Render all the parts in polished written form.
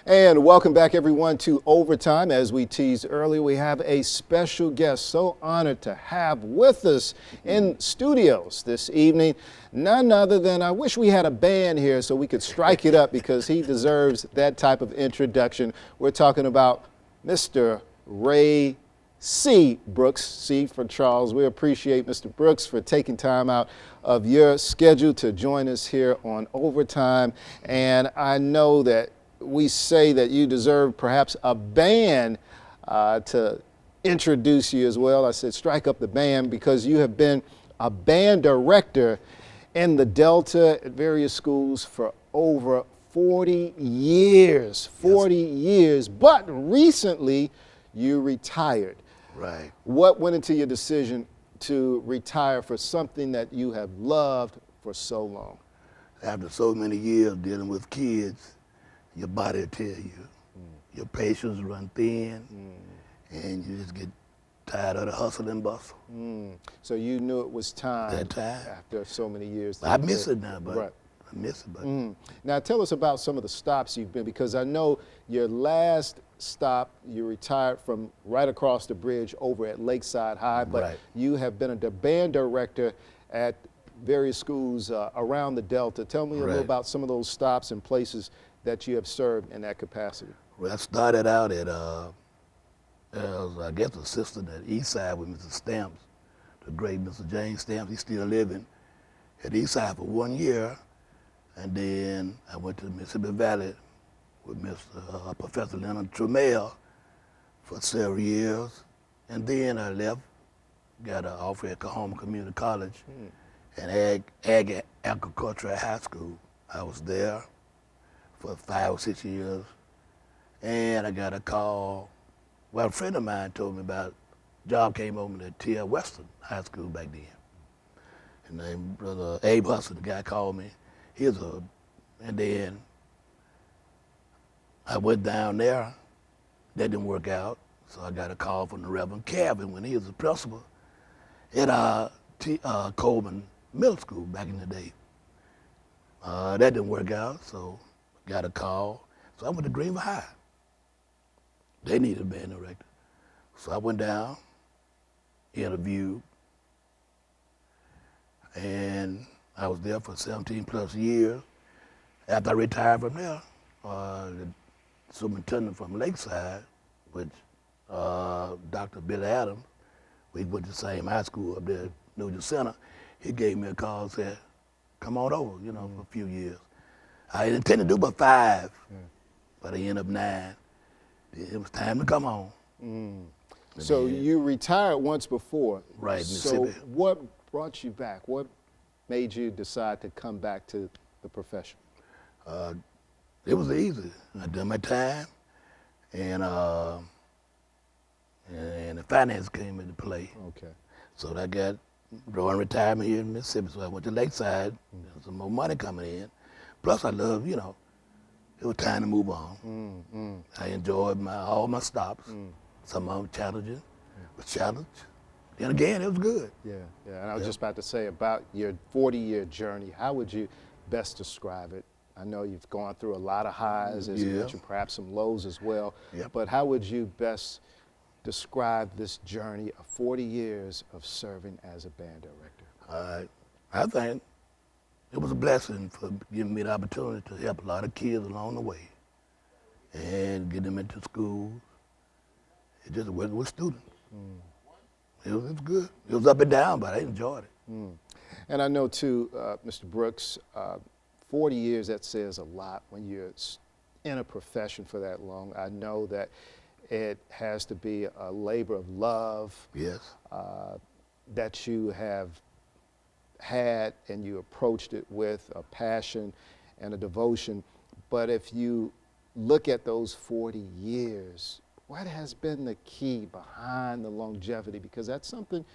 And welcome back, everyone, to Overtime. As we teased earlier, we have a special guest. So honored to have with us in studios this evening. None other than, I wish we had a band here so we could strike it up because he deserves that type of introduction. We're talking about Mr. Ray C. Brooks, C for Charles. We appreciate Mr. Brooks for taking time out of your schedule to join us here on Overtime. And I know that we say that you deserve perhaps a band to introduce you as well. I said strike up the band because you have been a band director in the Delta at various schools for over 40 years. 40 years, but recently you retired. Right. What went into your decision to retire for something that you have loved for so long? After so many years dealing with kids, your body will tell you. Your patience run thin, and you just get tired of the hustle and bustle. So you knew it was time, That time. after so many years. I miss it now, but Right. I miss it, but Now tell us about some of the stops you've been, because I know your last stop, you retired from right across the bridge over at Lakeside High, but Right. you have been a band director at various schools around the Delta. Tell me a little Right. about some of those stops and places that you have served in that capacity. well, I started out at, as I guess, assistant at Eastside with Mr. Stamps, the great Mr. James Stamps. He's still living at Eastside for 1 year. And then I went to Mississippi Valley with Mr. Professor Leonard Tramiel for several years. And then I left, got an offer at Kahoma Community College and Ag Agriculture at high school. I was there for 5 or 6 years. And I got a call. Well, a friend of mine told me about a job came open at T.L. Western High School back then. His name, Brother Abe Hustle, the guy called me. And then I went down there. That didn't work out. So I got a call from the Reverend Calvin when he was the principal at Coleman Middle School back in the day. That didn't work out, so got a call. So I went to Greenville High. They needed a band director. So I went down, interviewed, and I was there for 17 plus years. After I retired from there, the superintendent from Lakeside, which Dr. Billy Adams, we went to the same high school up there at Nugent Center, he gave me a call and said, come on over, for a few years. I intended to do about 5, but I ended up 9. It was time to come home. So you retired once before. Right, So Mississippi. what brought you back? What made you decide to come back to the profession? It was easy. I done my time, and the finance came into play. Okay. So I got drawing retirement here in Mississippi. So I went to Lakeside. There's some more money coming in. Plus, I love, it was time to move on. I enjoyed all my stops. Some of them challenging, was challenged. Then again, it was good. Yeah. And I was just about to say about your 40-year journey, how would you best describe it? I know you've gone through a lot of highs, as you mentioned, perhaps some lows as well. Yep. But how would you best describe this journey of 40 years of serving as a band director? I think it was a blessing for giving me the opportunity to help a lot of kids along the way and get them into school. It just wasn't with students. It was good. It was up and down, but I enjoyed it. And I know too, Mr. Brooks, 40 years, that says a lot when you're in a profession for that long. I know that it has to be a labor of love. Yes. That you have had and you approached it with a passion and a devotion. But if you look at those 40 years, what has been the key behind the longevity? Because that's something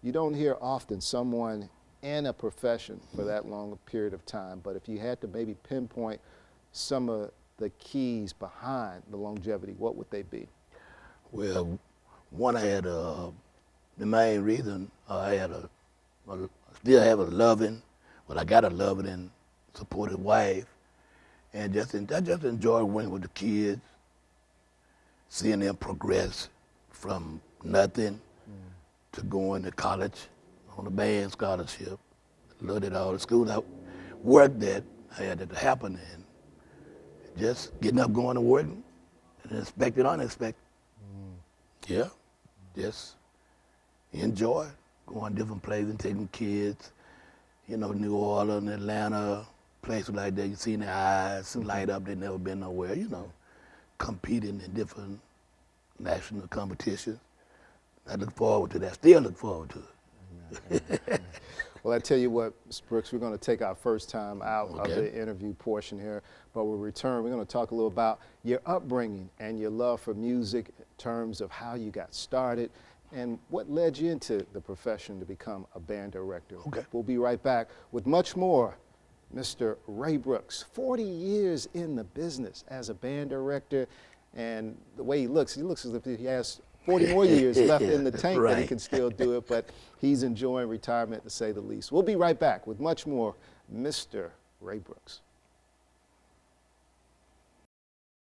you don't hear often, someone in a profession for that long a period of time. But if you had to maybe pinpoint some of the keys behind the longevity, what would they be? Well, one, I had the main reason I still have a loving, but I got a loving and supportive wife, And I just enjoy working with the kids, seeing them progress from nothing to going to college on a band scholarship. Looked at all the schools I worked at, I had it to happen, and just getting up, going to work, and expected unexpected. Yeah, just enjoy going different places, taking kids, you know, New Orleans, Atlanta, places like that. You see their eyes light up, they never been nowhere, you know, competing in different national competitions. I look forward to that, still look forward to it. Well, I tell you what, Mr. Brooks, we're going to take our first time out of Okay. the interview portion here, but we'll return. We're going to talk a little about your upbringing and your love for music in terms of how you got started and what led you into the profession to become a band director. Okay. We'll be right back with much more. Mr. Ray Brooks, 40 years in the business as a band director, and the way he looks as if he has 40 more years left in the tank that he Right. can still do it, but he's enjoying retirement to say the least. We'll be right back with much more, Mr. Ray Brooks.